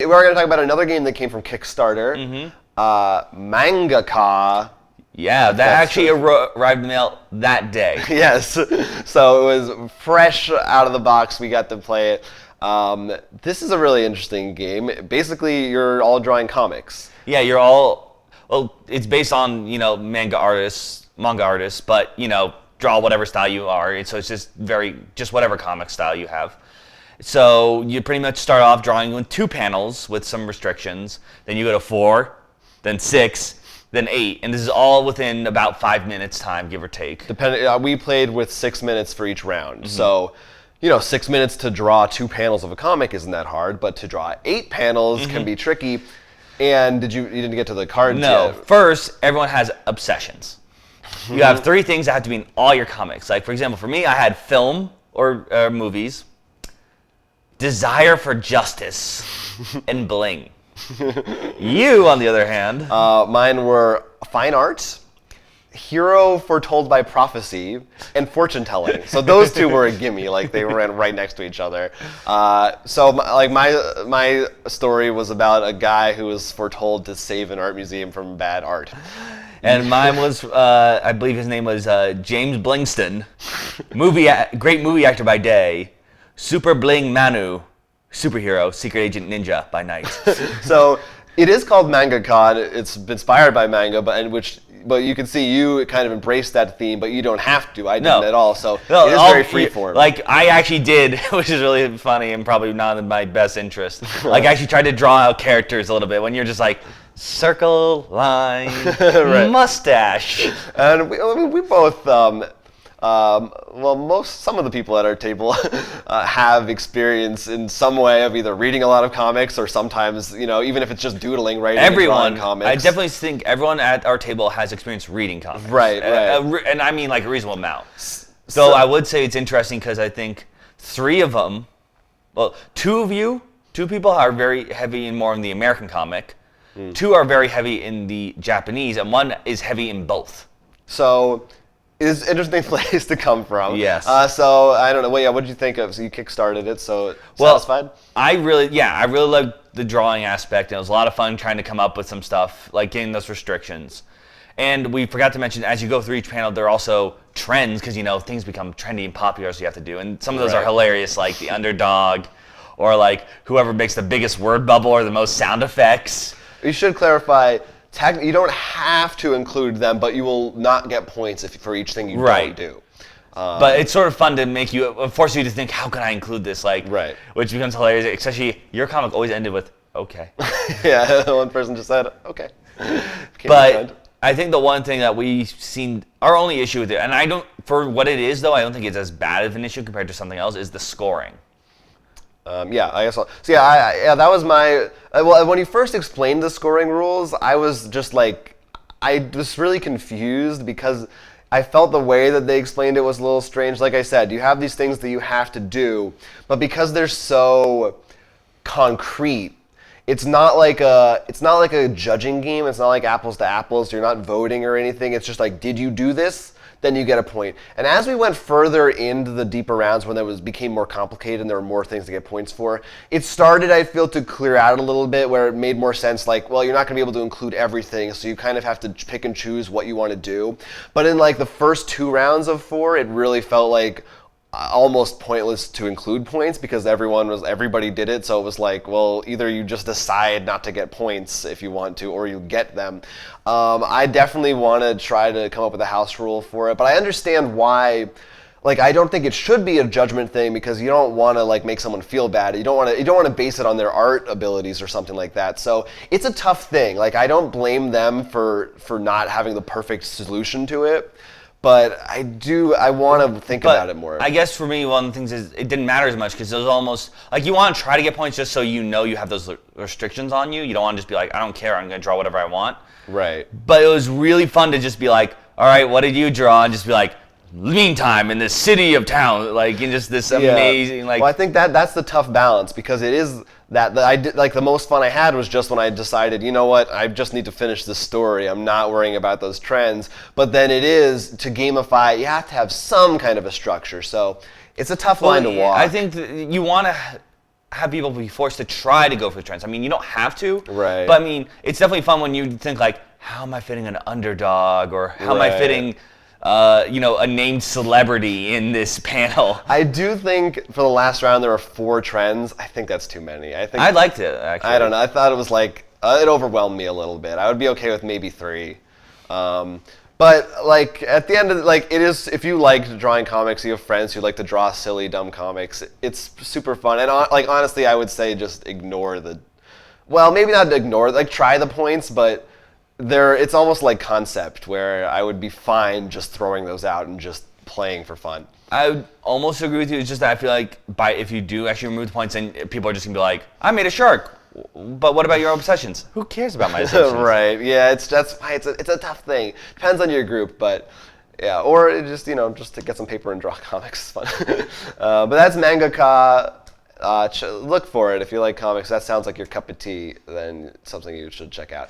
we're going to talk about another game that came from Kickstarter, Mangaka. Yeah, that actually arrived in the mail that day. Yes, so it was fresh out of the box. We got to play it. This is a really interesting game. Basically, you're all drawing comics. Yeah, you're all. Well, it's based on manga artists, but draw whatever style you are. So it's just whatever comic style you have. So you pretty much start off drawing with 2 panels with some restrictions. Then you go to 4, then 6. Then 8, and this is all within about 5 minutes time, give or take. We played with 6 minutes for each round, so 6 minutes to draw 2 panels of a comic isn't that hard, but to draw 8 panels can be tricky. And you didn't get to the cards yet? No. First, everyone has obsessions. You have 3 things that have to be in all your comics. Like for example, for me, I had film or movies, desire for justice, and bling. You, on the other hand, mine were fine art, hero foretold by prophecy, and fortune telling. So those 2 were a gimme, like they ran right next to each other. So my story was about a guy who was foretold to save an art museum from bad art. And mine was, I believe his name was James Blingston, great movie actor by day, Super Bling Manu. Superhero, secret agent ninja by night. So it is called Mangaka. It's inspired by manga, but you can see you kind of embrace that theme, but you don't have to. I didn't at all. So it is very freeform. Like I actually did, which is really funny and probably not in my best interest. Like I actually tried to draw out characters a little bit when you're just like circle, line, mustache. And we both. Some of the people at our table have experience in some way of either reading a lot of comics or sometimes, even if it's just doodling, writing and drawing comics. I definitely think everyone at our table has experience reading comics. Right. And I mean like a reasonable amount. So I would say it's interesting because I think 3 of them, 2 people are very heavy in more in the American comic, 2 are very heavy in the Japanese, and 1 is heavy in both. So it's an interesting place to come from. Yes. So I don't know. Well, yeah. What did you think of? So you kickstarted it. So satisfied? I really liked the drawing aspect. And it was a lot of fun trying to come up with some stuff, like getting those restrictions. And we forgot to mention, as you go through each panel, there are also trends because things become trendy and popular, so you have to do. And some of those are hilarious, like the underdog, or like whoever makes the biggest word bubble or the most sound effects. You should clarify. You don't have to include them, but you will not get points for each thing you don't do. But it's sort of fun to force you to think, how can I include this? Which becomes hilarious, especially your comic always ended with, okay. Yeah, one person just said, okay. But I think the one thing that we've seen, our only issue with it, and for what it is though, I don't think it's as bad of an issue compared to something else, is the scoring. I guess. So that was my. When you first explained the scoring rules, I was just I was really confused because I felt the way that they explained it was a little strange. Like I said, you have these things that you have to do, but because they're so concrete, it's not like a judging game. It's not like apples to apples. You're not voting or anything. It's just like, did you do this? Then you get a point. And as we went further into the deeper rounds, when it became more complicated and there were more things to get points for, it started, I feel, to clear out a little bit where it made more sense. Like, well, you're not going to be able to include everything, so you kind of have to pick and choose what you want to do. But in the first 2 rounds of 4, it really felt like almost pointless to include points because everybody did it. So it was like, well, either you just decide not to get points if you want to, or you get them. I definitely want to try to come up with a house rule for it, but I understand why. I don't think it should be a judgment thing because you don't want to make someone feel bad. You don't want to base it on their art abilities or something like that. So it's a tough thing. I don't blame them for not having the perfect solution to it. But I want to think about it more. I guess for me, one of the things is it didn't matter as much because it was almost you want to try to get points just so you have those restrictions on you. You don't want to just be like, I don't care, I'm going to draw whatever I want. Right. But it was really fun to just be like, all right, what did you draw? And just be like, meantime, in the city of town, and just this amazing Well, I think that's the tough balance because it is that I did the most fun I had was just when I decided, you know what, I just need to finish this story. I'm not worrying about those trends. But then it is to gamify. You have to have some kind of a structure. So it's a tough line to walk. I think you want to. have people be forced to try to go for the trends. I mean, you don't have to, Right. but I mean, it's definitely fun when you think like, how am I fitting an underdog, or how am I Right. fitting, a named celebrity in this panel? I do think for the last round there were 4 trends. I think that's too many. I think I liked it actually. I don't know. I thought it was like it overwhelmed me a little bit. I would be okay with maybe 3. But like at the end of like it is, if you like drawing comics, you have friends who like to draw silly, dumb comics. It's super fun, and like honestly, I would say just ignore the, well, maybe not ignore, like try the points, but it's almost like concept where I would be fine just throwing those out and just playing for fun. I would almost agree with you. It's just that I feel like if you do actually remove the points, then people are just gonna be like, I made a shark. But what about your obsessions? Who cares about my obsessions? Right. Yeah. That's why it's a tough thing. Depends on your group, but yeah. Or it just just to get some paper and draw comics is fun. But that's Mangaka. Look for it if you like comics. That sounds like your cup of tea. Then something you should check out.